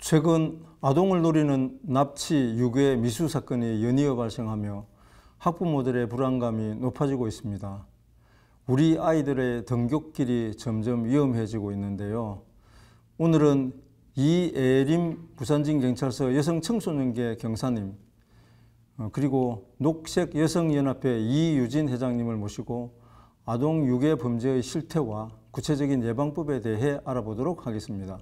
최근 아동을 노리는 납치, 유괴, 미수 사건이 연이어 발생하며 학부모들의 불안감이 높아지고 있습니다. 우리 아이들의 등굣길이 점점 위험해지고 있는데요. 오늘은 이애림 부산진경찰서 여성청소년계 경사님, 그리고 녹색여성연합회 이유진 회장님을 모시고 아동 유괴 범죄의 실태와 구체적인 예방법에 대해 알아보도록 하겠습니다.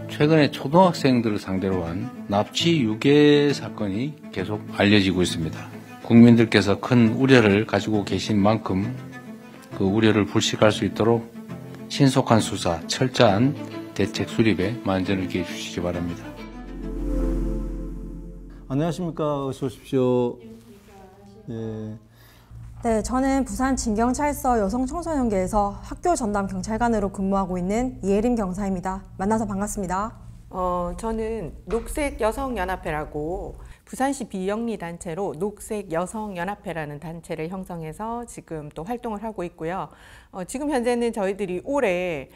최근에 초등학생들을 상대로 한 납치 유괴 사건이 계속 알려지고 있습니다. 국민들께서 큰 우려를 가지고 계신 만큼 그 우려를 불식할 수 있도록 신속한 수사, 철저한 대책 수립에 만전을 기해 주시기 바랍니다. 안녕하십니까. 어서 오십시오. 예. 네, 저는 부산 진경찰서 여성청소년계에서 학교 전담 경찰관으로 근무하고 있는 이혜림 경사입니다. 만나서 반갑습니다. 저는 녹색여성연합회라고 부산시 비영리 단체로 녹색여성연합회라는 단체를 형성해서 지금 또 활동을 하고 있고요. 지금 현재는 저희들이 올해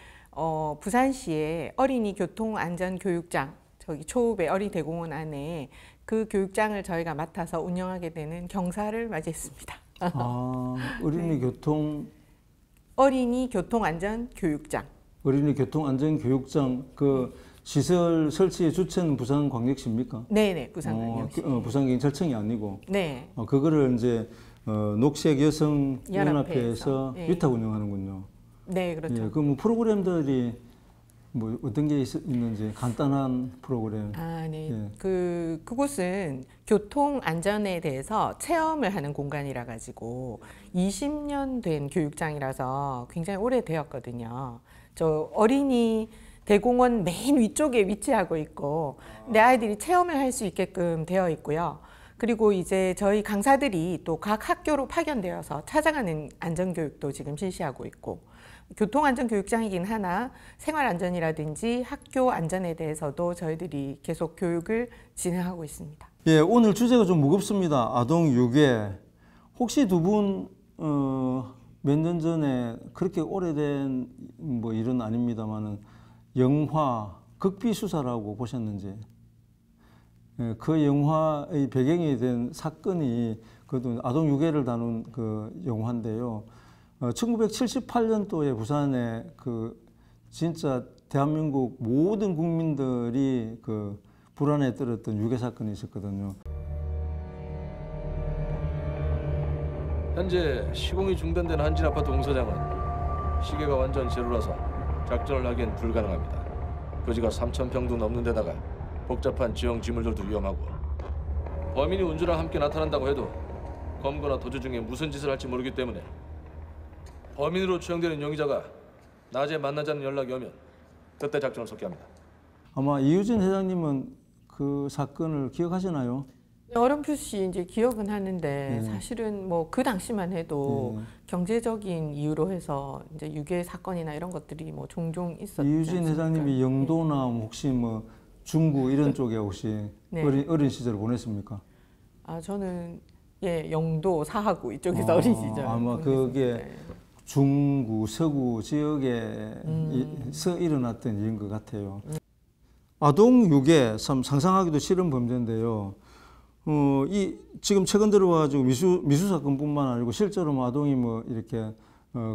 부산시의 어린이 교통안전교육장, 저기 초읍의 어린이대공원 안에 그 교육장을 저희가 맡아서 운영하게 되는 경사를 맞이했습니다. 어린이 교통 어린이 교통안전교육장. 어린이 교통안전교육장 그 시설 설치의 주체는 부산광역시입니까? 네네, 부산광역시. 부산경찰청이 아니고. 네. 그거를 이제 녹색여성연합회에서 네. 위탁 운영하는군요. 네, 그렇죠. 예, 그 뭐 프로그램들이 뭐 어떤 게 있는지 간단한 프로그램. 네. 예. 그곳은 교통 안전에 대해서 체험을 하는 공간이라 가지고 20년 된 교육장이라서 굉장히 오래되었거든요. 저 어린이 대공원 맨 위쪽에 위치하고 있고 내 아이들이 체험을 할 수 있게끔 되어 있고요. 그리고 이제 저희 강사들이 또 각 학교로 파견되어서 찾아가는 안전교육도 지금 실시하고 있고, 교통안전교육장이긴 하나 생활안전이라든지 학교 안전에 대해서도 저희들이 계속 교육을 진행하고 있습니다. 예, 오늘 주제가 좀 무겁습니다. 아동 유괴. 혹시 두 분 몇 년 전에 그렇게 오래된 뭐 일은 아닙니다만은 영화 극비수사라고 보셨는지? 예, 그 영화의 배경이 된 사건이 그것도 아동 유괴를 다룬 그 영화인데요. 1978년도에 부산에 그 진짜 대한민국 모든 국민들이 그 불안에 떨었던 유괴 사건이 있었거든요. 현재 시공이 중단된 한진 아파트 공사장은 시계가 완전 제로라서 작전을 하기엔 불가능합니다. 거지가 3,000평도 넘는 데다가 복잡한 지형 지물들도 위험하고, 범인이 운주랑 함께 나타난다고 해도 검거나 도주 중에 무슨 짓을 할지 모르기 때문에 범인으로 추정되는 용의자가 낮에 만나자는 연락이 오면 그때 작전을 속게 합니다. 아마 이유진 회장님은 그 사건을 기억하시나요? 어렴풋이 이제 기억은 하는데 사실은 뭐 그 당시만 해도 경제적인 이유로 해서 이제 유괴 사건이나 이런 것들이 뭐 종종 있었죠. 이유진 회장님이 영도나 혹시 뭐 중구 이런 쪽에 혹시 네. 어린 시절을 보냈습니까? 저는 영도, 사하구 이쪽에서 어린 시절. 아마 그게 중구, 서구 지역에서 일어났던 일인 것 같아요. 아동 유괴 참 상상하기도 싫은 범죄인데요. 지금 최근 들어와가지고 미수 사건뿐만 아니고 실제로 뭐 아동이 뭐 이렇게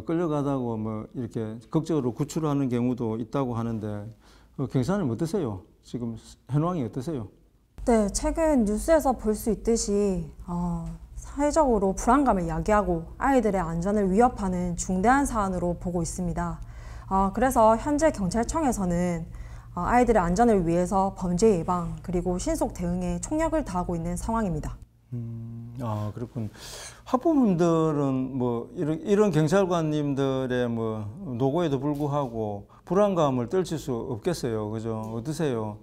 끌려가다고 뭐 이렇게 극적으로 구출하는 경우도 있다고 하는데 경사님 어떠세요? 지금 현황이 어떠세요? 네, 최근 뉴스에서 볼 수 있듯이 사회적으로 불안감을 야기하고 아이들의 안전을 위협하는 중대한 사안으로 보고 있습니다. 그래서 현재 경찰청에서는 아이들의 안전을 위해서 범죄 예방 그리고 신속 대응에 총력을 다하고 있는 상황입니다. 그렇군. 학부모님들은 뭐 이런 경찰관님들의 뭐 노고에도 불구하고 불안감을 떨칠 수 없겠어요. 그죠? 어떠세요?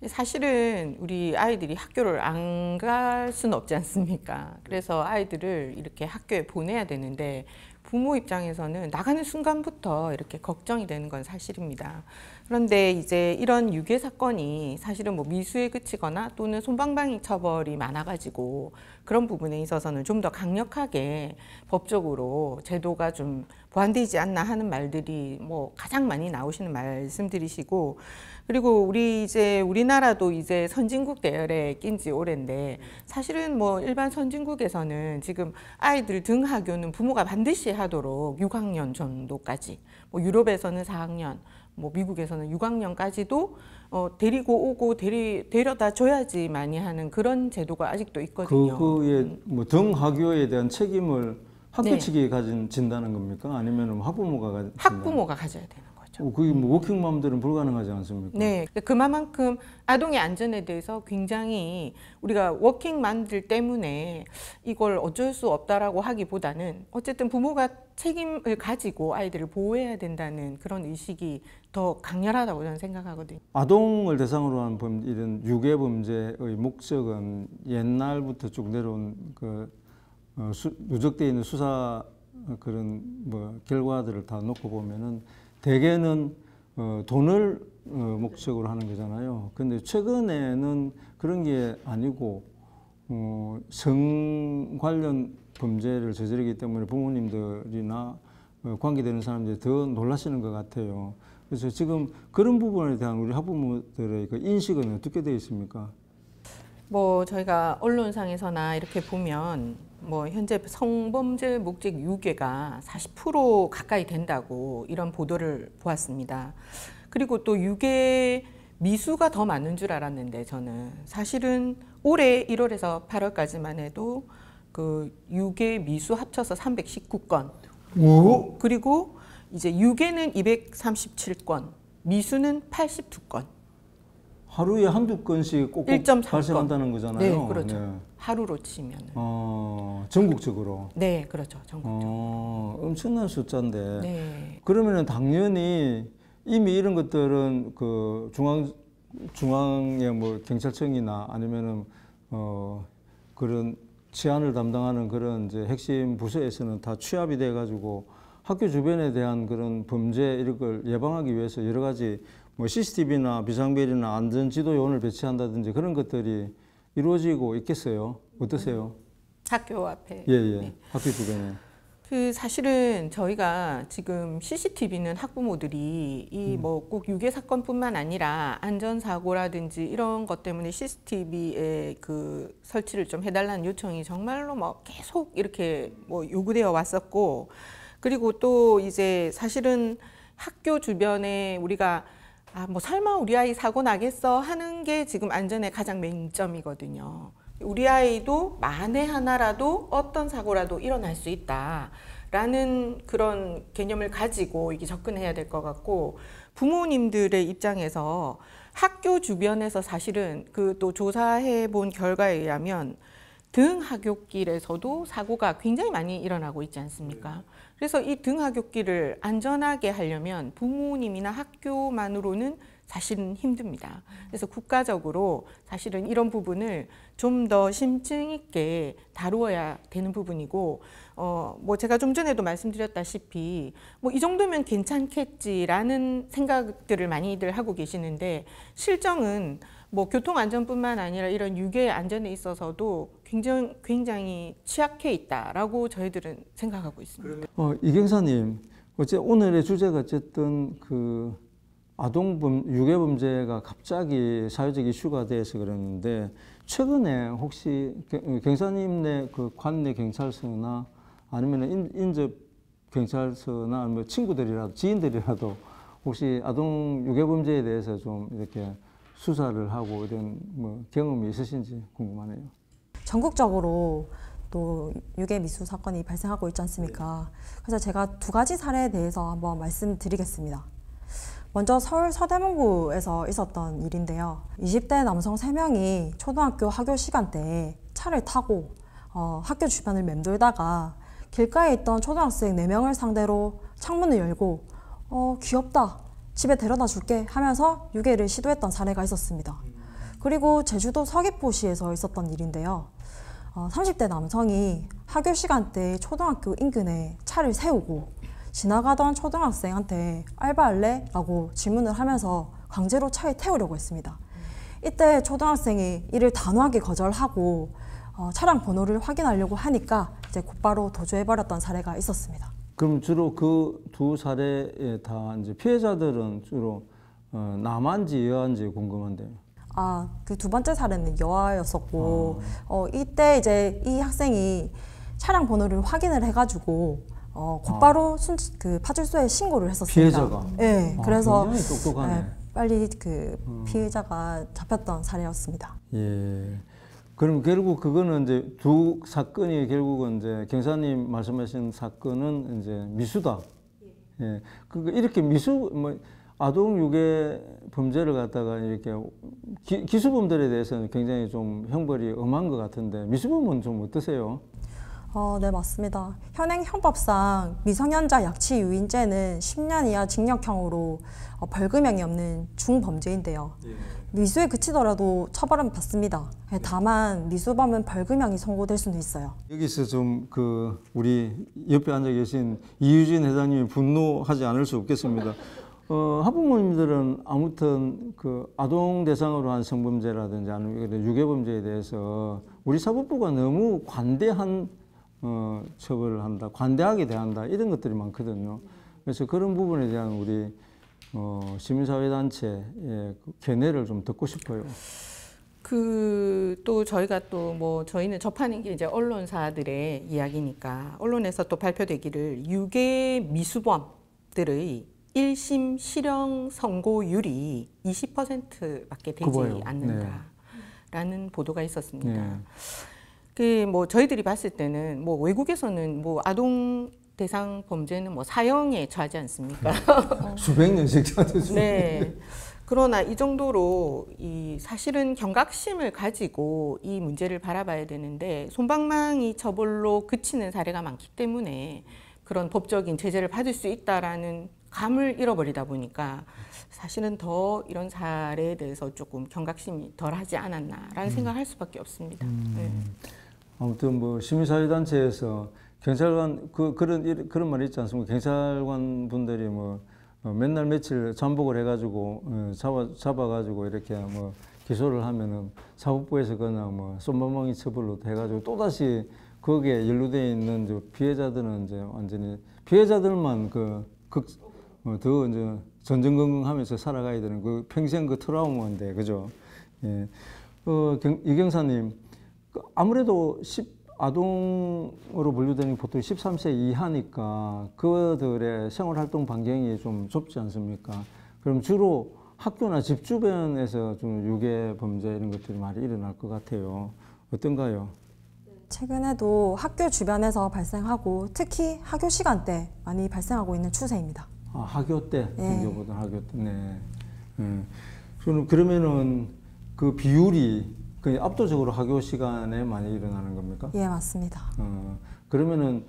사실은 우리 아이들이 학교를 안 갈 수는 없지 않습니까? 그래서 아이들을 이렇게 학교에 보내야 되는데 부모 입장에서는 나가는 순간부터 이렇게 걱정이 되는 건 사실입니다. 그런데 이제 이런 유괴 사건이 사실은 뭐 미수에 그치거나 또는 솜방망이 처벌이 많아가지고 그런 부분에 있어서는 좀 더 강력하게 법적으로 제도가 좀 보완되지 않나 하는 말들이 뭐 가장 많이 나오시는 말씀들이시고, 그리고 우리나라도 이제 선진국 대열에 낀 지 오랜데, 사실은 뭐 일반 선진국에서는 지금 아이들 등하교는 부모가 반드시 하도록 6학년 정도까지, 뭐 유럽에서는 4학년, 뭐 미국에서는 6학년까지도 데리고 오고 데려다 줘야지 많이 하는 그런 제도가 아직도 있거든요. 그거에 뭐 등하교에 대한 책임을 학교 네. 측이 가진다는 겁니까? 아니면 학부모가 가진다? 학부모가 가져야 되는 거죠. 그게 뭐 워킹맘들은 불가능하지 않습니까? 네, 그만큼 아동의 안전에 대해서 굉장히 우리가 워킹맘들 때문에 이걸 어쩔 수 없다라고 하기보다는 어쨌든 부모가 책임을 가지고 아이들을 보호해야 된다는 그런 의식이 더 강렬하다고 저는 생각하거든요. 아동을 대상으로 한 이런 유괴 범죄의 목적은 옛날부터 쭉 내려온 누적되어 있는 수사 그런 뭐 결과들을 다 놓고 보면은 대개는 돈을 목적으로 하는 거잖아요. 근데 최근에는 그런 게 아니고 성 관련 범죄를 저지르기 때문에 부모님들이나 관계되는 사람들이 더 놀라시는 것 같아요. 그래서 지금 그런 부분에 대한 우리 학부모들의 그 인식은 어떻게 되어 있습니까? 뭐 저희가 언론상에서나 이렇게 보면 뭐 현재 성범죄 목적 유괴가 40% 가까이 된다고 이런 보도를 보았습니다. 그리고 또 유괴 미수가 더 많은 줄 알았는데, 저는 사실은 올해 1월에서 8월까지만 해도 그 유괴 미수 합쳐서 319건. 오? 그리고 이제 유괴는 237건, 미수는 82건. 하루에 한두 건씩 꼭꼭 1.3건. 발생한다는 거잖아요. 네, 그렇죠. 네. 하루로 치면. 전국적으로. 네, 그렇죠. 전국적으로. 엄청난 숫자인데. 네. 그러면은 당연히 이미 이런 것들은 그 중앙의 뭐 경찰청이나 아니면은 그런 치안을 담당하는 그런 이제 핵심 부서에서는 다 취합이 돼 가지고 학교 주변에 대한 그런 범죄 이런 걸 예방하기 위해서 여러 가지 뭐 CCTV나 비상벨이나 안전 지도 요원을 배치한다든지 그런 것들이 이루어지고 있겠어요. 어떠세요? 학교 앞에. 예, 예. 네. 학교 주변에. 그 사실은 저희가 지금 CCTV는 학부모들이 이 뭐 꼭 유괴 사건뿐만 아니라 안전 사고라든지 이런 것 때문에 CCTV에 그 설치를 좀 해달라는 요청이 정말로 뭐 계속 이렇게 뭐 요구되어 왔었고, 그리고 또 이제 사실은 학교 주변에 우리가 뭐 설마 우리 아이 사고 나겠어 하는 게 지금 안전의 가장 맹점이거든요. 우리 아이도 만에 하나라도 어떤 사고라도 일어날 수 있다라는 그런 개념을 가지고 이게 접근해야 될 것 같고, 부모님들의 입장에서 학교 주변에서 사실은 그 또 조사해 본 결과에 의하면 등하굣길에서도 사고가 굉장히 많이 일어나고 있지 않습니까? 그래서 이 등하굣길을 안전하게 하려면 부모님이나 학교만으로는 사실은 힘듭니다. 그래서 국가적으로 사실은 이런 부분을 좀 더 심층 있게 다루어야 되는 부분이고, 뭐 제가 좀 전에도 말씀드렸다시피 뭐 이 정도면 괜찮겠지라는 생각들을 많이들 하고 계시는데, 실정은 뭐 교통안전뿐만 아니라 이런 유괴 안전에 있어서도 굉장히 취약해 있다라고 저희들은 생각하고 있습니다. 이경사님, 오늘의 주제가 어쨌든 그 유괴 범죄가 갑자기 사회적 이슈가 돼서 그랬는데, 최근에 혹시 경사님네 그 관내 경찰서나 아니면 인접 경찰서나 아니면 친구들이라도 지인들이라도 혹시 아동 유괴 범죄에 대해서 좀 이렇게 수사를 하고 이런 뭐 경험이 있으신지 궁금하네요. 전국적으로 또 유괴 미수 사건이 발생하고 있지 않습니까? 그래서 제가 두 가지 사례에 대해서 한번 말씀드리겠습니다. 먼저 서울 서대문구에서 있었던 일인데요. 20대 남성 3명이 초등학교 학교 시간대에 차를 타고 학교 주변을 맴돌다가 길가에 있던 초등학생 4명을 상대로 창문을 열고 귀엽다, 집에 데려다 줄게 하면서 유괴를 시도했던 사례가 있었습니다. 그리고 제주도 서귀포시에서 있었던 일인데요. 30대 남성이 학교 시간대에 초등학교 인근에 차를 세우고 지나가던 초등학생한테 알바할래? 라고 질문을 하면서 강제로 차에 태우려고 했습니다. 이때 초등학생이 이를 단호하게 거절하고 차량 번호를 확인하려고 하니까 이제 곧바로 도주해버렸던 사례가 있었습니다. 그럼 주로 그 두 사례에 다 이제 피해자들은 주로 남한지 여한지 궁금한데요. 그 두 번째 사례는 여아였었고, 이때 이제 이 학생이 차량 번호를 확인을 해가지고, 곧바로 그 파출소에 신고를 했었습니다. 피해자가? 네, 그래서 굉장히 똑똑하네. 네, 빨리 그 피해자가 잡혔던 사례였습니다. 예. 그럼 결국 그거는 이제 두 사건이 결국은 이제 경사님 말씀하신 사건은 이제 미수다. 예. 그러니까 이렇게 아동 유괴 범죄를 갖다가 이렇게 기수범들에 대해서는 굉장히 좀 형벌이 엄한 것 같은데 미수범은 좀 어떠세요? 네, 맞습니다. 현행 형법상 미성년자 약취 유인죄는 10년 이하 징역형으로 벌금형이 없는 중범죄인데요. 미수에 그치더라도 처벌은 받습니다. 다만 미수범은 벌금형이 선고될 수도 있어요. 여기서 좀 우리 옆에 앉아 계신 이유진 회장님이 분노하지 않을 수 없겠습니다. 학부모님들은 아무튼 그 아동 대상으로 한 성범죄라든지 아니면 유괴범죄에 대해서 우리 사법부가 너무 관대한 처벌을 한다, 관대하게 대한다 이런 것들이 많거든요. 그래서 그런 부분에 대한 우리 시민사회단체의 견해를 좀 듣고 싶어요. 또 저희가 저희는 접하는 게 이제 언론사들의 이야기니까 언론에서 또 발표되기를 유괴 미수범들의 1심 실형 선고율이 20%밖에 되지 않는다라는 네. 보도가 있었습니다. 네. 저희들이 봤을 때는 외국에서는 아동 대상 범죄는 사형에 처하지 않습니까? 수백 년씩 처하죠. 네. 그러나 이 정도로 사실은 경각심을 가지고 이 문제를 바라봐야 되는데 솜방망이 처벌로 그치는 사례가 많기 때문에 그런 법적인 제재를 받을 수 있다라는 감을 잃어버리다 보니까 사실은 더 이런 사례에 대해서 조금 경각심이 덜하지 않았나라는 생각을 할 수밖에 없습니다. 네. 아무튼 시민사회단체에서 경찰관 그런 말이 있지 않습니까? 경찰관 분들이 맨날 며칠 잠복을 해가지고 잡아가지고 이렇게 기소를 하면은 사법부에서 그냥 솜방망이 처벌로 해가지고 또 다시 거기에 연루되어 있는 피해자들은 이제 완전히 피해자들만 더 이제 전전긍긍하면서 살아가야 되는 평생 트라우마인데 그죠? 예. 이경사님 아무래도 아동으로 분류되는 보통 13세 이하니까 그들의 생활활동 반경이 좀 좁지 않습니까? 그럼 주로 학교나 집 주변에서 좀 유괴 범죄 이런 것들이 많이 일어날 것 같아요. 어떤가요? 최근에도 학교 주변에서 발생하고 특히 학교 시간대 많이 발생하고 있는 추세입니다. 학교 때 등교보다 학교 때. 네. 그러면은 그 비율이 압도적으로 학교 시간에 많이 일어나는 겁니까? 예, 맞습니다. 그러면은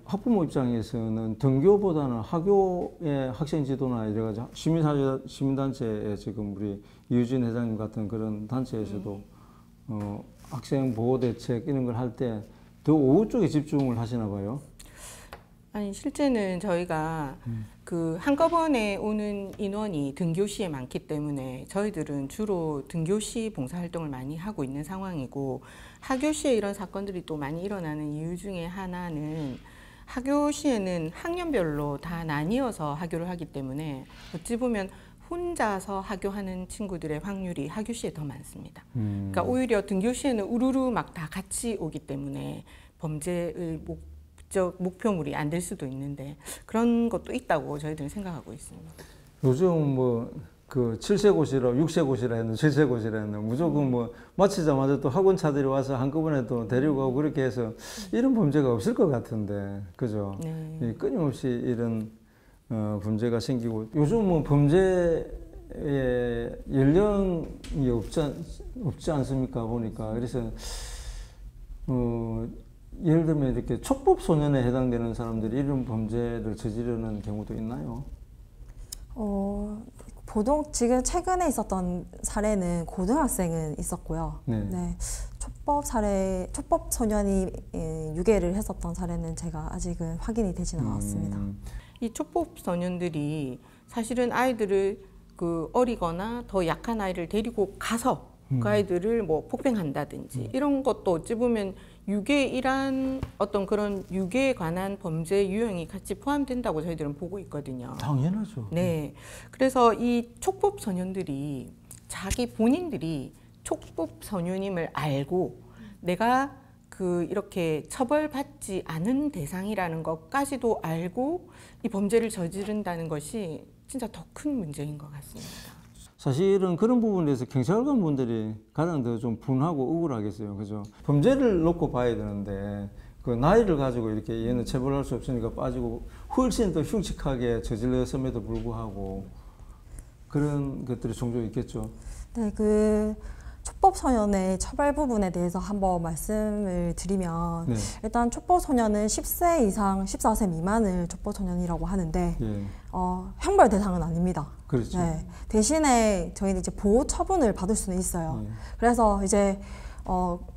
학부모 입장에서는 등교보다는 학교의 학생 지도나 여러 가지 시민단체에 지금 우리 이유진 회장님 같은 그런 단체에서도 학생 보호 대책 이런 걸 할 때 더 오후 쪽에 집중을 하시나 봐요. 아니 실제는 저희가 한꺼번에 오는 인원이 등교시에 많기 때문에 저희들은 주로 등교시 봉사활동을 많이 하고 있는 상황이고 하교시에 이런 사건들이 또 많이 일어나는 이유 중에 하나는 하교시에는 학년별로 다 나뉘어서 하교를 하기 때문에 어찌 보면 혼자서 하교하는 친구들의 확률이 하교시에 더 많습니다. 그러니까 오히려 등교시에는 우르르 막 다 같이 오기 때문에 범죄의 목표물이 안 될 수도 있는데 그런 것도 있다고 저희들은 생각하고 있습니다. 요즘 7세 고시라 6세 고시라 했는 7세 고시라 했는 무조건 마치자마자 또 학원차들이 와서 한꺼번에 또 데리고 가고 그렇게 해서 이런 범죄가 없을 것 같은데 그죠? 네. 끊임없이 이런 범죄가 생기고 요즘 범죄의 연령이 없지 않습니까 보니까 그래서 예를 들면 이렇게 촉법 소년에 해당되는 사람들이 이런 범죄를 저지르는 경우도 있나요? 지금 최근에 있었던 사례는 고등학생은 있었고요. 네. 촉법 소년이 유괴를 했었던 사례는 제가 아직은 확인이 되지는 않았습니다. 이 촉법 소년들이 사실은 아이들을 어리거나 더 약한 아이를 데리고 가서 그 아이들을 뭐 폭행한다든지 이런 것도 어찌 보면 유괴 일환 어떤 그런 유괴에 관한 범죄 유형이 같이 포함된다고 저희들은 보고 있거든요. 당연하죠. 네. 그래서 이 촉법 소년들이 자기 본인들이 촉법 소년임을 알고 내가 이렇게 처벌받지 않은 대상이라는 것까지도 알고 이 범죄를 저지른다는 것이 진짜 더 큰 문제인 것 같습니다. 사실은 그런 부분에 대해서 경찰관 분들이 가장 더 좀 분하고 억울하겠어요. 그죠? 범죄를 놓고 봐야 되는데 그 나이를 가지고 이렇게 얘는 처벌할 수 없으니까 빠지고 훨씬 더 흉측하게 저질렀음에도 불구하고 그런 것들이 종종 있겠죠. 네, 촉법소년의 처벌 부분에 대해서 한번 말씀을 드리면 네. 일단 촉법소년은 10세 이상 14세 미만을 촉법소년이라고 하는데 예. 형벌 대상은 아닙니다. 그렇죠. 네, 대신에 저희는 이제 보호 처분을 받을 수는 있어요. 예. 그래서 이제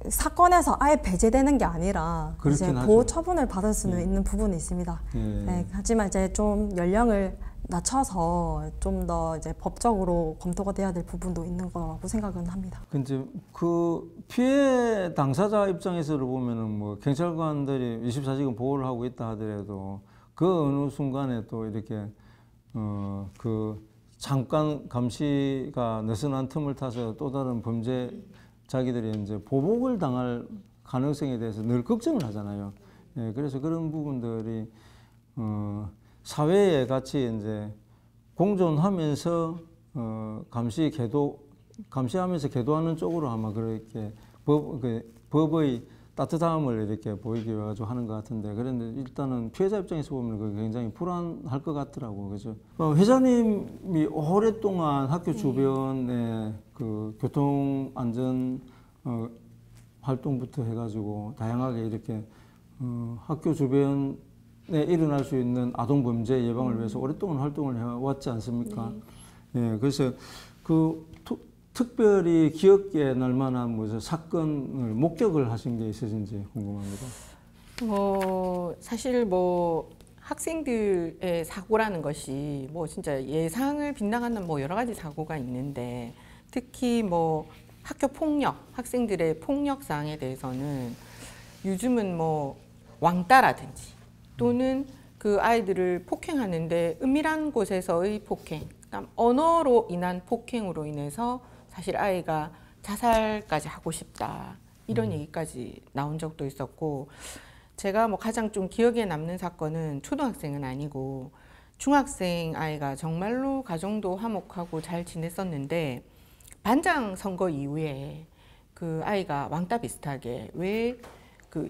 사건에서 아예 배제되는 게 아니라 이제 그렇긴 보호 하죠. 처분을 받을 수는 예. 있는 부분이 있습니다. 예. 네, 하지만 이제 좀 연령을 낮춰서 좀 더 이제 법적으로 검토가 돼야 될 부분도 있는 거라고 생각은 합니다. 근데 그 피해 당사자 입장에서 보면은 뭐 경찰관들이 24시간 보호를 하고 있다 하더라도 그 어느 순간에 또 이렇게 그 잠깐 감시가 느슨한 틈을 타서 또 다른 범죄 자기들이 이제 보복을 당할 가능성에 대해서 늘 걱정을 하잖아요. 예, 그래서 그런 부분들이 사회에 같이 이제 공존하면서 감시하면서 계도하는 쪽으로 아마 그렇게 법의 따뜻함을 이렇게 보이기 위해 하는 것 같은데 그런데 일단은 피해자 입장에서 보면 그게 굉장히 불안할 것 같더라고요. 그죠? 회장님이 오랫동안 학교 주변에 그 교통 안전 활동부터 해가지고 다양하게 이렇게 학교 주변에 일어날 수 있는 아동 범죄 예방을 위해서 오랫동안 활동을 해왔지 않습니까? 예, 그래서 특별히 기억에 날 만한 사건을 목격을 하신 게 있으신지 궁금합니다. 사실 학생들의 사고라는 것이 진짜 예상을 빗나가는 여러 가지 사고가 있는데 특히 학교 폭력, 학생들의 폭력 사항에 대해서는 요즘은 왕따라든지 또는 그 아이들을 폭행하는데 은밀한 곳에서의 폭행, 그러니까 언어로 인한 폭행으로 인해서 사실 아이가 자살까지 하고 싶다 이런 얘기까지 나온 적도 있었고 제가 가장 좀 기억에 남는 사건은 초등학생은 아니고 중학생 아이가 정말로 가정도 화목하고 잘 지냈었는데 반장 선거 이후에 그 아이가 왕따 비슷하게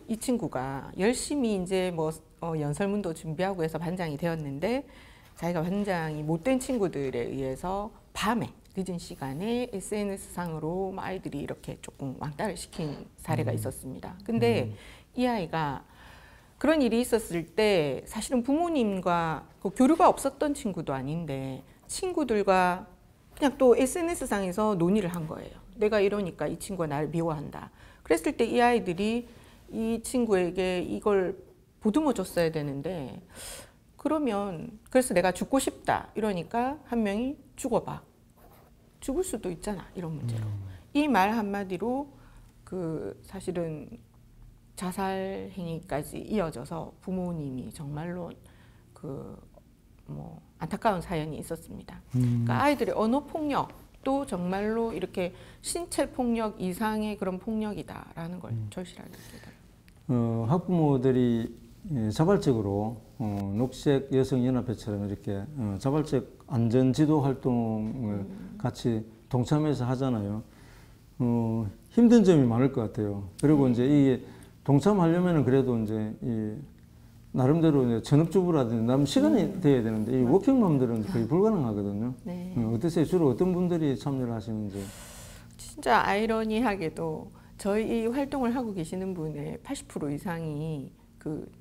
이 친구가 열심히 이제 연설문도 준비하고 해서 반장이 되었는데 자기가 반장이 못된 친구들에 의해서 밤에 늦은 시간에 SNS상으로 아이들이 이렇게 조금 왕따를 시킨 사례가 있었습니다. 근데 이 아이가 그런 일이 있었을 때 사실은 부모님과 교류가 없었던 친구도 아닌데 친구들과 그냥 또 SNS상에서 논의를 한 거예요. 내가 이러니까 이 친구가 나를 미워한다. 그랬을 때 이 아이들이 이 친구에게 이걸 보듬어 줬어야 되는데 그래서 내가 죽고 싶다 이러니까 한 명이 죽어봐. 죽을 수도 있잖아 이런 문제로. 이 말 한마디로 사실은 자살 행위까지 이어져서 부모님이 정말로 안타까운 사연이 있었습니다. 그러니까 아이들의 언어 폭력도 정말로 이렇게 신체 폭력 이상의 그런 폭력이다라는 걸 절실하게 느끼더라고요. 학부모들이 자발적으로 녹색 여성연합회처럼 이렇게 자발적 안전지도 활동을 같이 동참해서 하잖아요. 힘든 점이 많을 것 같아요. 그리고 이제 이게 동참하려면은 그래도 이제 나름대로 이제 전업주부라든지 나름 시간이 돼야 되는데 이 워킹맘들은 거의 불가능하거든요. 네. 어떠세요? 주로 어떤 분들이 참여를 하시는지? 진짜 아이러니하게도 저희 이 활동을 하고 계시는 분의 80% 이상이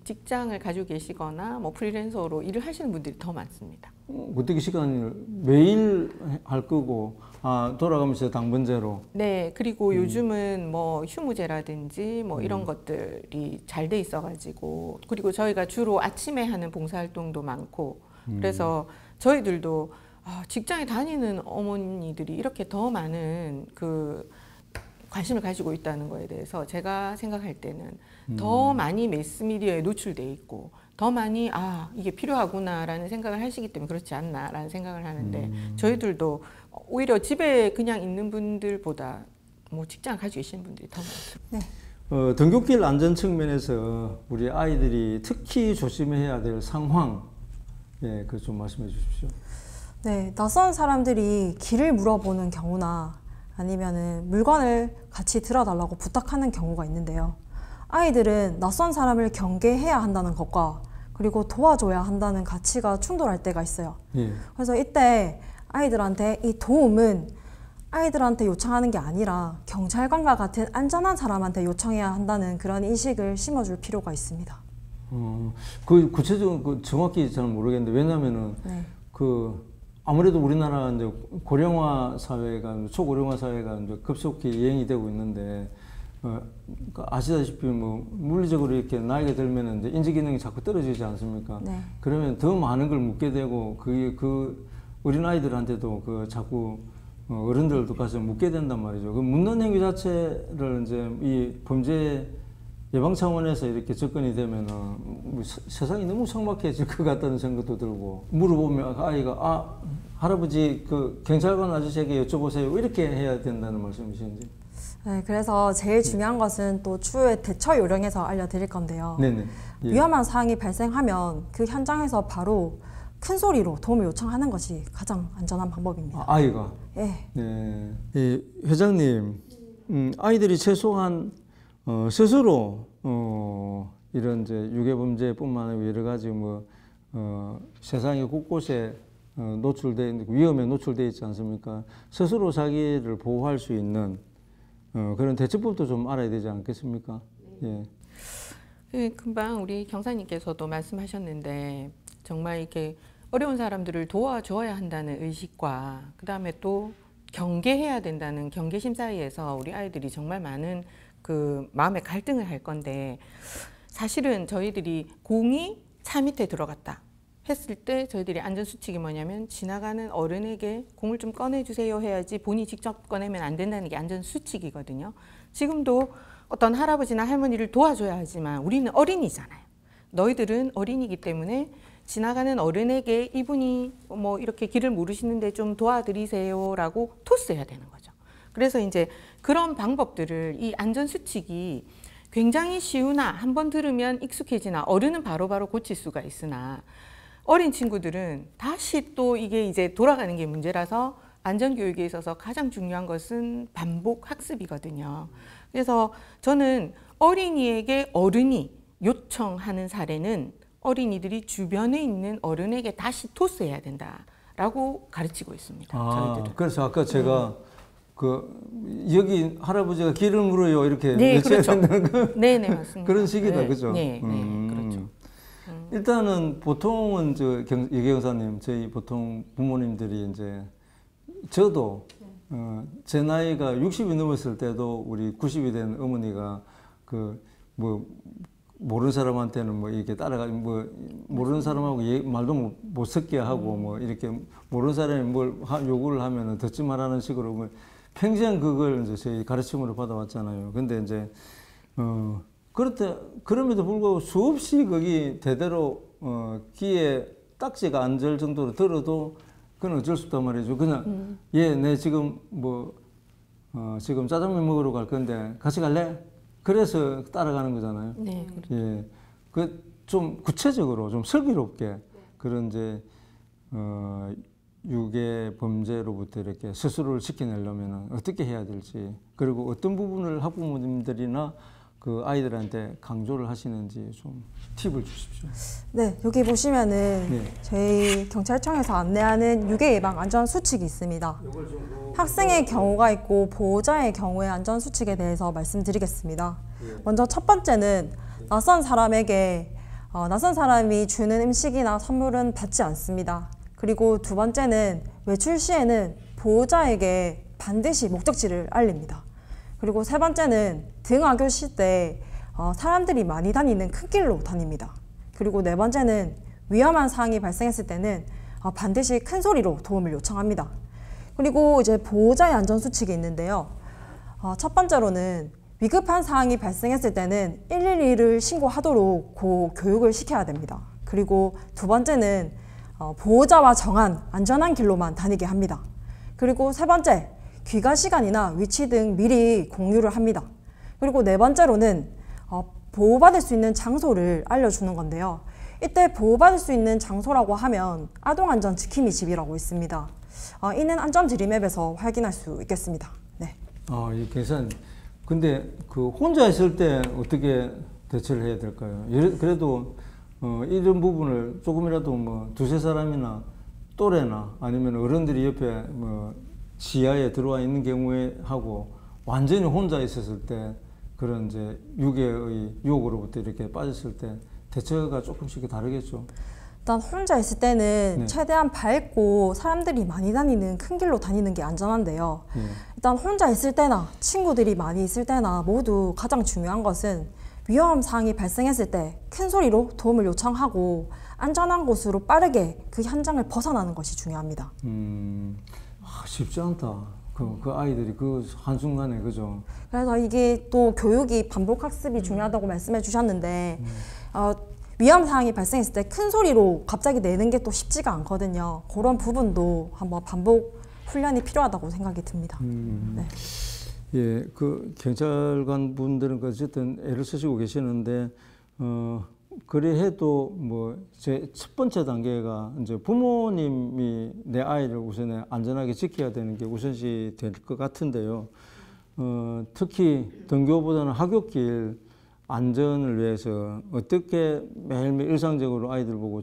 직장을 가지고 계시거나 프리랜서로 일을 하시는 분들이 더 많습니다. 어떻게 시간을 매일 할 거고 돌아가면서 당번제로? 네, 그리고 요즘은 휴무제라든지 이런 것들이 잘 돼 있어가지고 그리고 저희가 주로 아침에 하는 봉사활동도 많고 그래서 저희들도 직장에 다니는 어머니들이 이렇게 더 많은 관심을 가지고 있다는 거에 대해서 제가 생각할 때는 더 많이 매스미디어에 노출돼 있고 더 많이 이게 필요하구나라는 생각을 하시기 때문에 그렇지 않나라는 생각을 하는데 저희들도 오히려 집에 그냥 있는 분들보다 뭐 직장을 가지고 계신 분들이 더 많습니다. 네. 등굣길 안전 측면에서 우리 아이들이 특히 조심해야 될 상황, 예, 그 좀 말씀해 주십시오. 네, 낯선 사람들이 길을 물어보는 경우나 아니면은 물건을 같이 들어달라고 부탁하는 경우가 있는데요. 아이들은 낯선 사람을 경계해야 한다는 것과 그리고 도와줘야 한다는 가치가 충돌할 때가 있어요. 예. 그래서 이때 아이들한테 이 도움은 아이들한테 요청하는 게 아니라 경찰관과 같은 안전한 사람한테 요청해야 한다는 그런 인식을 심어줄 필요가 있습니다. 그 구체적으로 정확히 잘 모르겠는데 왜냐면은 네. 아무래도 우리나라 이제 고령화 사회가 초고령화 사회가 이제 급속히 유행이 되고 있는데 아시다시피 뭐 물리적으로 이렇게 나이가 들면은 이제 인지 기능이 자꾸 떨어지지 않습니까? 네. 그러면 더 많은 걸 묻게 되고 그 어린 아이들한테도 자꾸 어른들도 가서 묻게 된단 말이죠. 그 묻는 행위 자체를 이제 이 범죄 예방 차원에서 이렇게 접근이 되면은 세상이 너무 삭막해질 것 같다는 생각도 들고 물어보면 아이가 할아버지 그 경찰관 아저씨에게 여쭤보세요 이렇게 해야 된다는 말씀이신지. 네, 그래서 제일 중요한 것은 또 추후에 대처 요령에서 알려드릴 건데요. 네네. 예. 위험한 사항이 발생하면 그 현장에서 바로 큰 소리로 도움을 요청하는 것이 가장 안전한 방법입니다. 아이가. 예. 네. 예, 회장님, 아이들이 최소한 스스로 이런 이제 유괴 범죄뿐만 아니라 여러 가지 세상의 곳곳에 노출돼 위험에 노출돼 있지 않습니까? 스스로 자기를 보호할 수 있는 그런 대처법도 좀 알아야 되지 않겠습니까? 예. 금방 우리 경사님께서도 말씀하셨는데 정말 이렇게 어려운 사람들을 도와줘야 한다는 의식과 그 다음에 또 경계해야 된다는 경계심 사이에서 우리 아이들이 정말 많은 그 마음의 갈등을 할 건데 사실은 저희들이 공이 차 밑에 들어갔다 했을 때 저희들이 안전수칙이 뭐냐면 지나가는 어른에게 공을 좀 꺼내주세요 해야지 본인이 직접 꺼내면 안 된다는 게 안전수칙이거든요. 지금도 어떤 할아버지나 할머니를 도와줘야 하지만 우리는 어린이잖아요. 너희들은 어린이기 때문에 지나가는 어른에게 이분이 뭐 이렇게 길을 물으시는데 좀 도와드리세요라고 토스해야 되는 거죠. 그래서 이제 그런 방법들을 이 안전수칙이 굉장히 쉬우나 한번 들으면 익숙해지나 어른은 바로바로 고칠 수가 있으나 어린 친구들은 다시 또 이게 이제 돌아가는 게 문제라서 안전교육에 있어서 가장 중요한 것은 반복 학습이거든요. 그래서 저는 어린이에게 어른이 요청하는 사례는 어린이들이 주변에 있는 어른에게 다시 토스해야 된다라고 가르치고 있습니다. 저희들은. 그래서 아까 제가 여기 할아버지가 길을 물어요 이렇게 네, 그렇죠. 된다는 거. 네, 맞습니다. 그런 식이다, 네, 그죠? 네, 그렇죠. 일단은 보통은 이계 형사님 저희 보통 부모님들이 이제 저도 제 나이가 60이 넘었을 때도 우리 90이 된 어머니가 모르는 사람한테는 이렇게 따라가지고 모르는 사람하고 말도 못 섞게 하고 이렇게 모르는 사람이 뭘 요구를 하면은 듣지 말라는 식으로 평생 그걸 이제 저희 가르침으로 받아왔잖아요. 근데 이제 그럼에도 불구하고 수없이 거기 대대로 귀에 딱지가 안 절 정도로 들어도 그건 어쩔 수 없단 말이죠. 그냥 내 지금 지금 짜장면 먹으러 갈 건데 같이 갈래? 그래서 따라가는 거잖아요. 네, 그렇죠. 예, 좀 구체적으로 좀 슬기롭게 그런 이제 유괴 범죄로부터 이렇게 스스로를 지켜내려면 어떻게 해야 될지 그리고 어떤 부분을 학부모님들이나 그 아이들한테 강조를 하시는지 좀 팁을 주십시오. 네, 여기 보시면은 네. 저희 경찰청에서 안내하는 유괴 예방 안전 수칙이 있습니다. 학생의 경우가 있고 보호자의 경우의 안전 수칙에 대해서 말씀드리겠습니다. 먼저 첫 번째는 낯선 사람에게 낯선 사람이 주는 음식이나 선물은 받지 않습니다. 그리고 두 번째는 외출 시에는 보호자에게 반드시 목적지를 알립니다. 그리고 세 번째는 등하교시 때 사람들이 많이 다니는 큰 길로 다닙니다. 그리고 네 번째는 위험한 사항이 발생했을 때는 반드시 큰 소리로 도움을 요청합니다. 그리고 이제 보호자의 안전수칙이 있는데요. 첫 번째로는 위급한 상황이 발생했을 때는 112를 신고하도록 교육을 시켜야 됩니다. 그리고 두 번째는 보호자와 정한 안전한 길로만 다니게 합니다. 그리고 세 번째, 귀가 시간이나 위치 등 미리 공유를 합니다. 그리고 네 번째로는 보호받을 수 있는 장소를 알려주는 건데요. 이때 보호받을 수 있는 장소라고 하면 아동안전 지킴이 집이라고 있습니다. 이는 안전드림앱에서 확인할 수 있겠습니다. 네. 이 계산. 근데 그 혼자 있을 때 어떻게 대처를 해야 될까요? 그래도 이런 부분을 조금이라도 뭐 두세 사람이나 또래나 아니면 어른들이 옆에 뭐 지하에 들어와 있는 경우에 하고 완전히 혼자 있었을 때 그런 이제 유괴의 유혹으로부터 이렇게 빠졌을 때 대처가 조금씩 다르겠죠. 일단 혼자 있을 때는 네. 최대한 밝고 사람들이 많이 다니는 큰 길로 다니는 게 안전한데요. 일단 혼자 있을 때나 친구들이 많이 있을 때나 모두 가장 중요한 것은 위험 사항이 발생했을 때 큰 소리로 도움을 요청하고 안전한 곳으로 빠르게 그 현장을 벗어나는 것이 중요합니다. 쉽지 않다. 그 아이들이 그 한순간에 그죠. 그래서 이게 또 교육이 반복 학습이 중요하다고 말씀해 주셨는데 위험 사항이 발생했을 때 큰 소리로 갑자기 내는 게 또 쉽지가 않거든요. 그런 부분도 한번 반복 훈련이 필요하다고 생각이 듭니다. 네. 예, 그 경찰관 분들은 어쨌든 애를 쓰시고 계시는데 그래 해도 뭐 제 첫 번째 단계가 이제 부모님이 내 아이를 우선에 안전하게 지켜야 되는 게 우선시 될 것 같은데요. 특히 등교보다는 하굣길 안전을 위해서 어떻게 매일매일 일상적으로 아이들 보고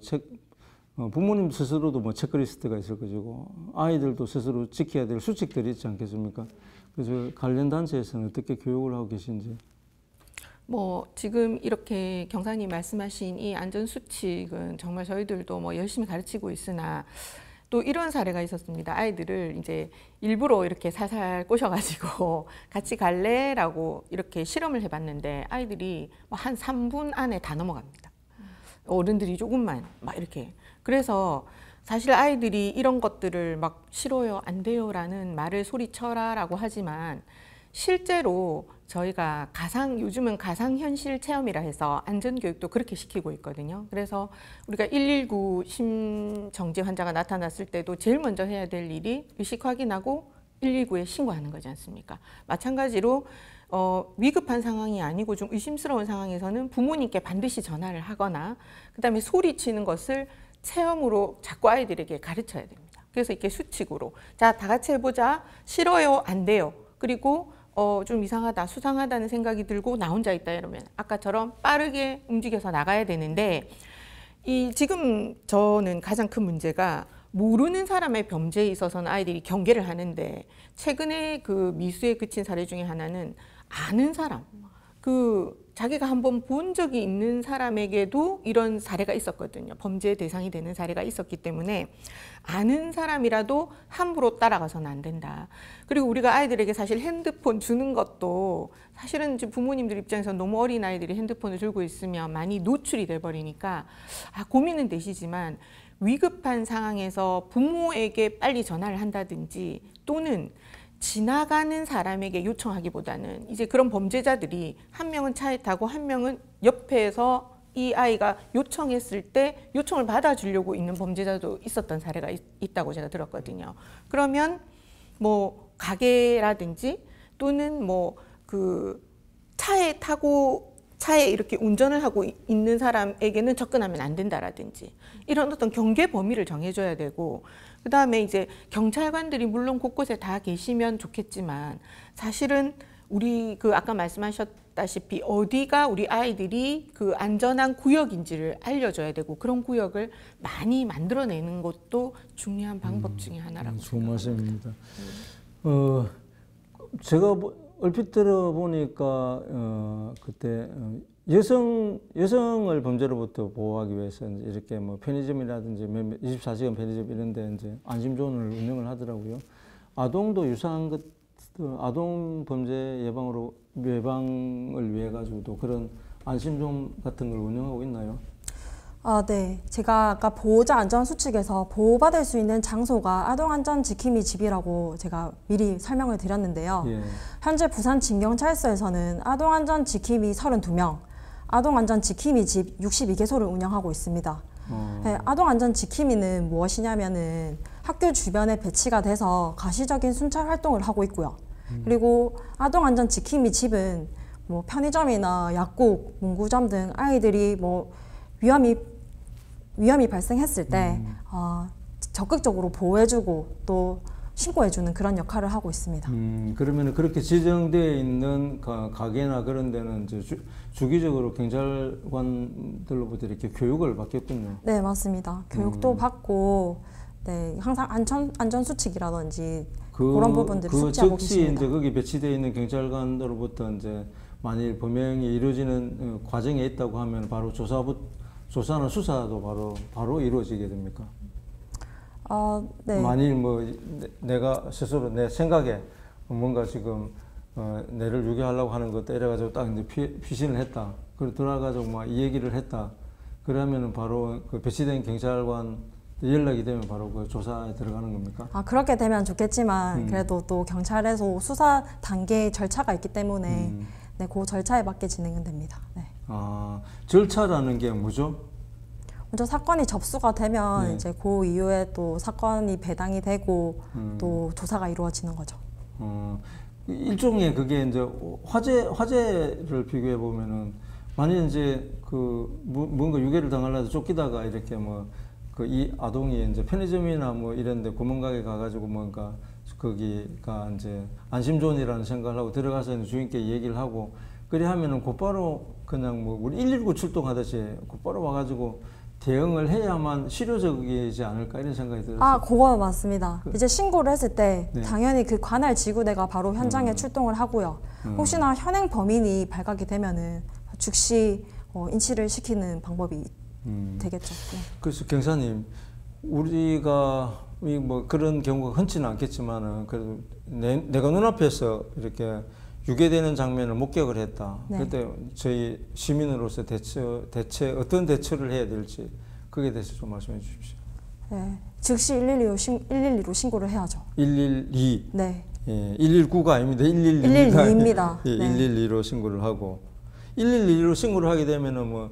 부모님 스스로도 뭐 체크리스트가 있을 것이고 아이들도 스스로 지켜야 될 수칙들이 있지 않겠습니까? 그래서 관련 단체에서는 어떻게 교육을 하고 계신지. 뭐 지금 이렇게 경사님 말씀하신 이 안전 수칙은 정말 저희들도 뭐 열심히 가르치고 있으나 또 이런 사례가 있었습니다. 아이들을 이제 일부러 이렇게 살살 꼬셔가지고 같이 갈래라고 이렇게 실험을 해봤는데 아이들이 뭐 한 3분 안에 다 넘어갑니다. 어른들이 조금만 막 이렇게. 그래서 사실 아이들이 이런 것들을 막 싫어요, 안 돼요라는 말을 소리쳐라라고 하지만 실제로 저희가 요즘은 가상현실 체험이라 해서 안전교육도 그렇게 시키고 있거든요. 그래서 우리가 119 심정지 환자가 나타났을 때도 제일 먼저 해야 될 일이 의식 확인하고 119에 신고하는 거지 않습니까? 마찬가지로 위급한 상황이 아니고 좀 의심스러운 상황에서는 부모님께 반드시 전화를 하거나 그다음에 소리치는 것을 체험으로 자꾸 아이들에게 가르쳐야 됩니다. 그래서 이렇게 수칙으로 자, 다 같이 해보자. 싫어요, 안 돼요. 그리고 좀 이상하다, 수상하다는 생각이 들고 나 혼자 있다 이러면 아까처럼 빠르게 움직여서 나가야 되는데 지금 저는 가장 큰 문제가 모르는 사람의 범죄에 있어서는 아이들이 경계를 하는데 최근에 그 미수에 그친 사례 중에 하나는 아는 사람, 자기가 한번 본 적이 있는 사람에게도 이런 사례가 있었거든요. 범죄의 대상이 되는 사례가 있었기 때문에 아는 사람이라도 함부로 따라가서는 안 된다. 그리고 우리가 아이들에게 사실 핸드폰 주는 것도 사실은 이제 부모님들 입장에서 너무 어린 아이들이 핸드폰을 들고 있으면 많이 노출이 돼버리니까 고민은 되시지만 위급한 상황에서 부모에게 빨리 전화를 한다든지 또는 지나가는 사람에게 요청하기보다는 이제 그런 범죄자들이 한 명은 차에 타고 한 명은 옆에서 이 아이가 요청했을 때 요청을 받아주려고 있는 범죄자도 있었던 사례가 있다고 제가 들었거든요. 그러면 뭐 가게라든지 또는 뭐 차에 이렇게 운전을 하고 있는 사람에게는 접근하면 안 된다라든지 이런 어떤 경계 범위를 정해줘야 되고 그 다음에 이제 경찰관들이 물론 곳곳에 다 계시면 좋겠지만 사실은 우리 아까 말씀하셨다시피 어디가 우리 아이들이 안전한 구역인지를 알려줘야 되고 그런 구역을 많이 만들어내는 것도 중요한 방법 중에 하나라고 좋은 생각합니다. 말씀입니다. 제가 얼핏 들어보니까 그때 여성을 범죄로부터 보호하기 위해서 이렇게 뭐 편의점이라든지 24시간 편의점 이런 데 이제 안심존을 운영을 하더라고요. 아동도 유사한 아동 범죄 예방을 위해 가지고도 그런 안심존 같은 걸 운영하고 있나요? 네. 제가 아까 보호자 안전수칙에서 보호받을 수 있는 장소가 아동안전지킴이 집이라고 제가 미리 설명을 드렸는데요. 예. 현재 부산진경찰서에서는 아동안전지킴이 32명, 아동안전지킴이 집 62개소를 운영하고 있습니다. 네, 아동안전지킴이는 무엇이냐면은 학교 주변에 배치가 돼서 가시적인 순찰 활동을 하고 있고요. 그리고 아동안전지킴이 집은 뭐 편의점이나 약국, 문구점 등 아이들이 뭐 위험이 발생했을 때 적극적으로 보호해주고 또 신고해주는 그런 역할을 하고 있습니다. 그러면 그렇게 지정되어 있는 가게나 그런 데는 이제 주기적으로 경찰관들로부터 이렇게 교육을 받겠군요. 네, 맞습니다. 교육도 받고, 네, 항상 안전수칙이라든지 그런 부분들을 숙지하고 즉시 계십니다. 이제 거기 배치되어 있는 경찰관으로부터 이제 만일 범행이 이루어지는 과정에 있다고 하면 바로 조사나 수사도 바로 이루어지게 됩니까? 네. 만일 뭐 내가 스스로 내 생각에 뭔가 지금 내를 유괴하려고 하는 것 때려가지고 딱 이제 피신을 했다. 그리고 들어가지고 막 이 얘기를 했다. 그러면은 바로 그 배치된 경찰관 연락이 되면 바로 그 조사에 들어가는 겁니까? 그렇게 되면 좋겠지만 그래도 또 경찰에서 수사 단계의 절차가 있기 때문에 네, 그 절차에 맞게 진행은 됩니다. 네. 절차라는 게 뭐죠? 먼저 사건이 접수가 되면 네. 이제 그 이후에 또 사건이 배당이 되고 또 조사가 이루어지는 거죠. 일종의 그게 이제 화재를 비교해 보면은 만약 이제 그 뭔가 유괴를 당하려고 쫓기다가 이렇게 뭐 그 이 아동이 이제 편의점이나 뭐 이런데 구멍가게 가가지고 뭔가 거기가 이제 안심존이라는 생각을 하고 들어가서 주인께 얘기를 하고 그래 하면은 곧바로 그냥 뭐 우리 119 출동하듯이 곧바로 와가지고 대응을 해야만 실효적이지 않을까 이런 생각이 들었어요. 그거 맞습니다. 이제 신고를 했을 때 네. 당연히 그 관할 지구대가 바로 현장에 출동을 하고요. 혹시나 현행 범인이 발각이 되면은 즉시 인치를 시키는 방법이 되겠죠. 네. 그래서 경사님, 우리가 뭐 그런 경우가 흔치는 않겠지만은 그래도 내가 눈앞에서 이렇게 유괴되는 장면을 목격을 했다. 네. 그때 저희 시민으로서 대체 어떤 대처를 해야 될지 그에 대해서 좀 말씀해 주십시오. 네. 즉시 112로 신고를 해야죠. 112. 네. 예, 119가 아닙니다. 112입니다. 112입니다. 예, 네. 112로 신고를 하고 112로 신고를 하게 되면은 뭐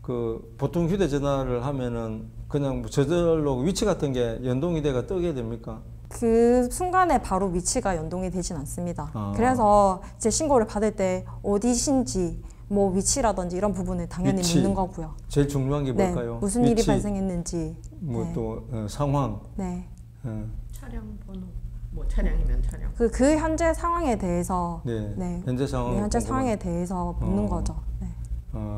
그 보통 휴대전화를 하면은 그냥 뭐 저절로 위치 같은 게 연동이 돼가 뜨게 됩니까? 그 순간에 바로 위치가 연동이 되진 않습니다. 그래서 이제 신고를 받을 때 어디신지 뭐 위치라든지 이런 부분을 당연히 위치. 묻는 거고요. 제일 중요한 게 네, 뭘까요? 무슨 일이 위치, 발생했는지. 뭐 네. 또 상황. 네. 차량 번호, 뭐 차량이면 차량. 그 현재 상황에 대해서 네. 현재 상황. 네, 현재 상황에 대해서 묻는 거죠. 네.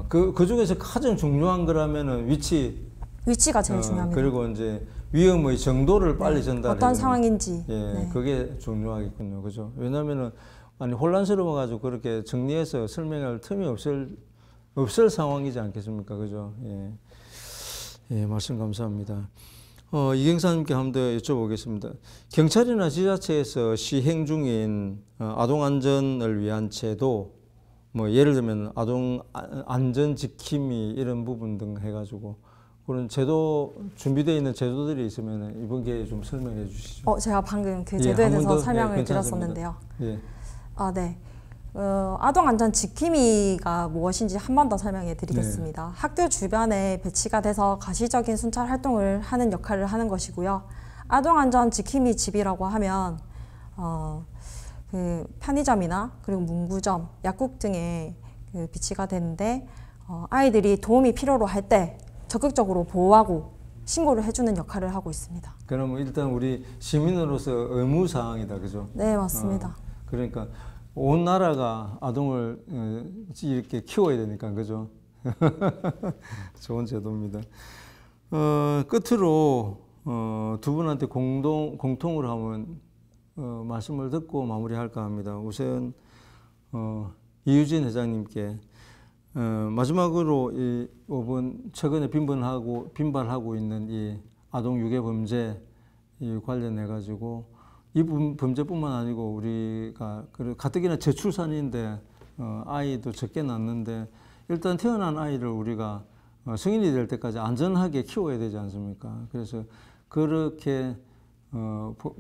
그 중에서 가장 중요한 거라면은 위치가 제일 중요합니다. 그리고 이제 위험의 정도를 빨리 전달해. 어떤 상황인지. 예, 네. 그게 중요하겠군요. 그죠? 왜냐면은 아니 혼란스러워가지고 그렇게 정리해서 설명할 틈이 없을 상황이지 않겠습니까? 그죠? 예. 예, 말씀 감사합니다. 이경사님께 한 번 더 여쭤보겠습니다. 경찰이나 지자체에서 시행 중인 아동 안전을 위한 제도, 뭐 예를 들면 아동 안전 지킴이 이런 부분 등 해가지고 그런 제도 준비되어 있는 제도들이 있으면 이번 기회에 좀 설명해 주시죠. 제가 방금 그 예, 제도에 한번 대해서 더, 설명을 예, 드렸었는데요. 예. 네. 아동 안전 지킴이가 무엇인지 한 번 더 설명해 드리겠습니다. 네. 학교 주변에 배치가 돼서 가시적인 순찰 활동을 하는 역할을 하는 것이고요. 아동 안전 지킴이 집이라고 하면 그 편의점이나 그리고 문구점, 약국 등에 그 비치가 되는데 아이들이 도움이 필요로 할 때 적극적으로 보호하고 신고를 해주는 역할을 하고 있습니다. 그럼 일단 우리 시민으로서 의무 사항이다, 그죠? 네, 맞습니다. 그러니까 온 나라가 아동을 이렇게 키워야 되니까, 그죠? 좋은 제도입니다. 끝으로 두 분한테 공통으로 한번 말씀을 듣고 마무리할까 합니다. 우선 이유진 회장님께 마지막으로 이번 최근에 빈발하고 있는 이 아동 유괴 범죄 관련해 가지고 이 범죄뿐만 아니고 우리가 가뜩이나 저출산인데 아이도 적게 낳는데 일단 태어난 아이를 우리가 성인이 될 때까지 안전하게 키워야 되지 않습니까? 그래서 그렇게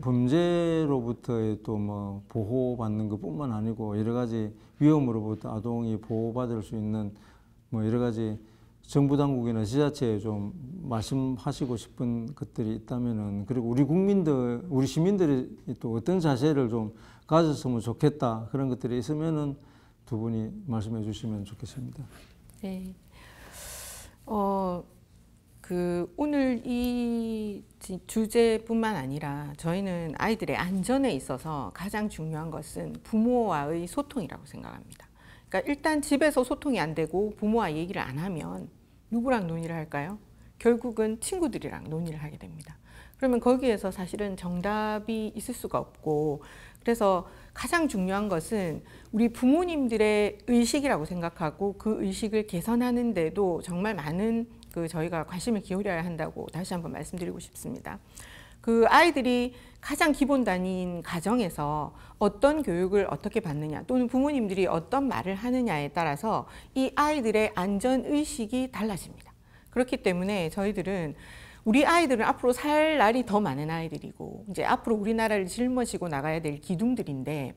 범죄로부터의 또 뭐 보호받는 것뿐만 아니고 여러 가지 위험으로부터 아동이 보호받을 수 있는 뭐 여러 가지 정부 당국이나 지자체에 좀 말씀하시고 싶은 것들이 있다면은, 그리고 우리 국민들, 우리 시민들이 또 어떤 자세를 좀 가졌으면 좋겠다, 그런 것들이 있으면은 두 분이 말씀해 주시면 좋겠습니다. 네. 오늘 이 주제뿐만 아니라 저희는 아이들의 안전에 있어서 가장 중요한 것은 부모와의 소통이라고 생각합니다. 그러니까 일단 집에서 소통이 안 되고 부모와 얘기를 안 하면 누구랑 논의를 할까요? 결국은 친구들이랑 논의를 하게 됩니다. 그러면 거기에서 사실은 정답이 있을 수가 없고, 그래서 가장 중요한 것은 우리 부모님들의 의식이라고 생각하고 그 의식을 개선하는 데도 정말 많은 저희가 관심을 기울여야 한다고 다시 한번 말씀드리고 싶습니다. 그 아이들이 가장 기본 단위인 가정에서 어떤 교육을 어떻게 받느냐, 또는 부모님들이 어떤 말을 하느냐에 따라서 이 아이들의 안전의식이 달라집니다. 그렇기 때문에 저희들은 우리 아이들은 앞으로 살 날이 더 많은 아이들이고, 이제 앞으로 우리나라를 짊어지고 나가야 될 기둥들인데,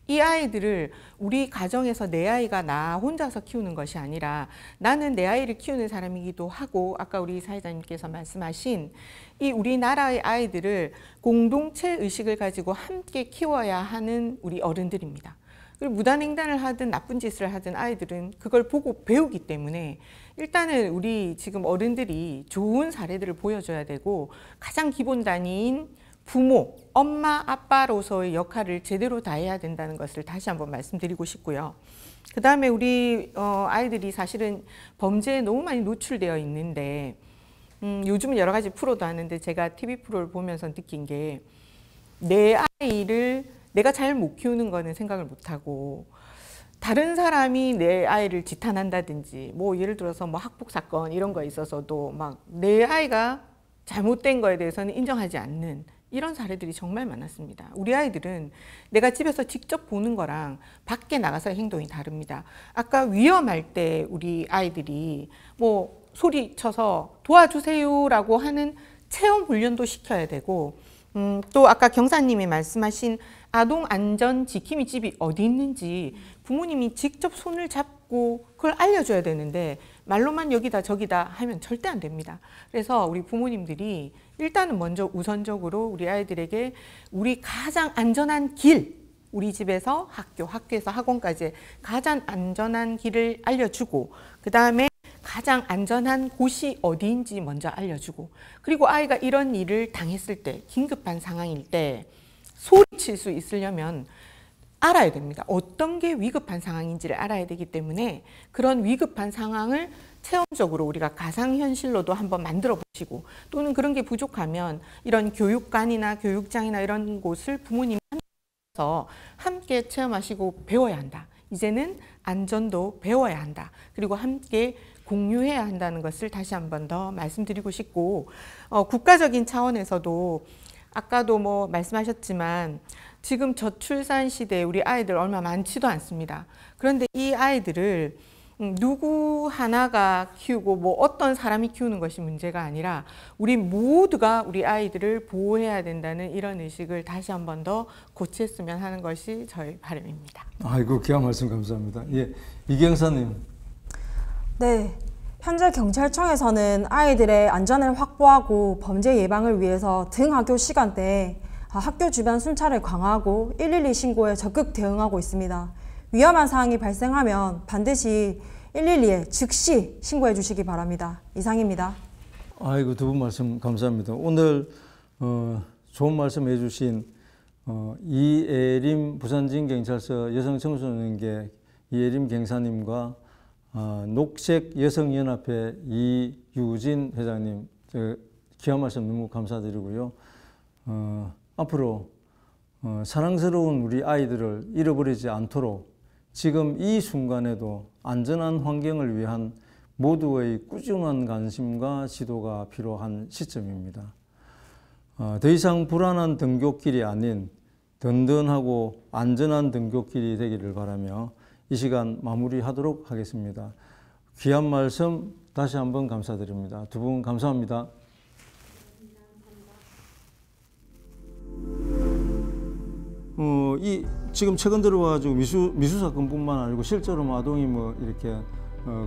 이 아이들을 우리 가정에서 내 아이가 나 혼자서 키우는 것이 아니라 나는 내 아이를 키우는 사람이기도 하고, 아까 우리 사회자님께서 말씀하신 이 우리나라의 아이들을 공동체 의식을 가지고 함께 키워야 하는 우리 어른들입니다. 그리고 무단횡단을 하든 나쁜 짓을 하든 아이들은 그걸 보고 배우기 때문에 일단은 우리 지금 어른들이 좋은 사례들을 보여줘야 되고, 가장 기본 단위인 부모, 엄마, 아빠로서의 역할을 제대로 다해야 된다는 것을 다시 한번 말씀드리고 싶고요. 그 다음에 우리 아이들이 사실은 범죄에 너무 많이 노출되어 있는데, 요즘은 여러 가지 프로도 하는데 제가 TV 프로를 보면서 느낀 게, 내 아이를 내가 잘 못 키우는 거는 생각을 못하고 다른 사람이 내 아이를 지탄한다든지, 뭐 예를 들어서 뭐 학폭 사건 이런 거에 있어서도 막 내 아이가 잘못된 거에 대해서는 인정하지 않는 이런 사례들이 정말 많았습니다. 우리 아이들은 내가 집에서 직접 보는 거랑 밖에 나가서의 행동이 다릅니다. 아까 위험할 때 우리 아이들이 뭐 소리쳐서 도와주세요라고 하는 체험 훈련도 시켜야 되고, 또 아까 경사님이 말씀하신 아동 안전 지킴이 집이 어디 있는지 부모님이 직접 손을 잡고 그걸 알려줘야 되는데, 말로만 여기다 저기다 하면 절대 안 됩니다. 그래서 우리 부모님들이 일단은 먼저 우선적으로 우리 아이들에게 우리 가장 안전한 길, 우리 집에서 학교, 학교에서 학원까지 가장 안전한 길을 알려주고, 그 다음에 가장 안전한 곳이 어디인지 먼저 알려주고, 그리고 아이가 이런 일을 당했을 때, 긴급한 상황일 때 소리칠 수 있으려면 알아야 됩니다. 어떤 게 위급한 상황인지를 알아야 되기 때문에 그런 위급한 상황을 체험적으로 우리가 가상현실로도 한번 만들어 보시고, 또는 그런 게 부족하면 이런 교육관이나 교육장이나 이런 곳을 부모님이 함께 체험하시고 배워야 한다. 이제는 안전도 배워야 한다. 그리고 함께 공유해야 한다는 것을 다시 한번 더 말씀드리고 싶고, 국가적인 차원에서도 아까도 뭐 말씀하셨지만 지금 저출산 시대에 우리 아이들 얼마 많지도 않습니다. 그런데 이 아이들을 누구 하나가 키우고 뭐 어떤 사람이 키우는 것이 문제가 아니라 우리 모두가 우리 아이들을 보호해야 된다는 이런 의식을 다시 한 번 더 고쳤으면 하는 것이 저희 바람입니다. 아이고, 귀한 말씀 감사합니다. 예, 이경사님. 네, 현재 경찰청에서는 아이들의 안전을 확보하고 범죄 예방을 위해서 등하교 시간대에 학교 주변 순찰을 강화하고 112 신고에 적극 대응하고 있습니다. 위험한 사항이 발생하면 반드시 112에 즉시 신고해 주시기 바랍니다. 이상입니다. 아이고, 두 분 말씀 감사합니다. 오늘 좋은 말씀 해주신 이예림 부산지인경찰서 여성청소년계 이예림 경사님과 녹색여성연합회 이유진 회장님, 귀한 말씀 너무 감사드리고요. 앞으로 사랑스러운 우리 아이들을 잃어버리지 않도록 지금 이 순간에도 안전한 환경을 위한 모두의 꾸준한 관심과 지도가 필요한 시점입니다. 더 이상 불안한 등굣길이 아닌 든든하고 안전한 등굣길이 되기를 바라며 이 시간 마무리하도록 하겠습니다. 귀한 말씀 다시 한번 감사드립니다. 두 분 감사합니다. 지금 최근 들어와가지고 미수 사건뿐만 아니고 실제로 아동이 뭐 이렇게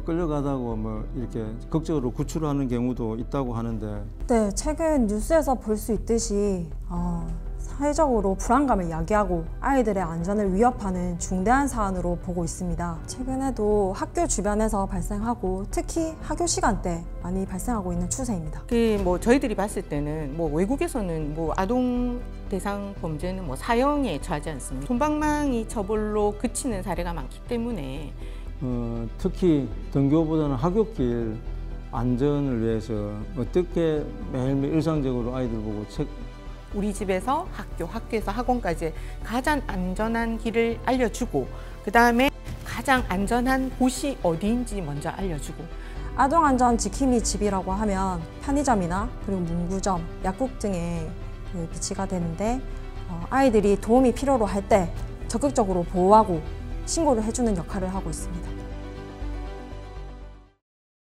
끌려가다고 뭐 이렇게 극적으로 구출하는 경우도 있다고 하는데. 네, 최근 뉴스에서 볼 수 있듯이 사회적으로 불안감을 야기하고 아이들의 안전을 위협하는 중대한 사안으로 보고 있습니다. 최근에도 학교 주변에서 발생하고 특히 학교 시간대 많이 발생하고 있는 추세입니다. 저희들이 봤을 때는 외국에서는 아동 대상 범죄는 사형에 처하지 않습니다. 솜방망이 처벌로 그치는 사례가 많기 때문에 특히 등교보다는 학교길 안전을 위해서 어떻게 매일매일 일상적으로 아이들 보고 우리 집에서 학교에서 학원까지 가장 안전한 길을 알려주고 그 다음에 가장 안전한 곳이 어디인지 먼저 알려주고 아동안전 지킴이 집이라고 하면 편의점이나 그리고 문구점, 약국 등에 비치가 되는데 아이들이 도움이 필요로 할 때 적극적으로 보호하고 신고를 해주는 역할을 하고 있습니다.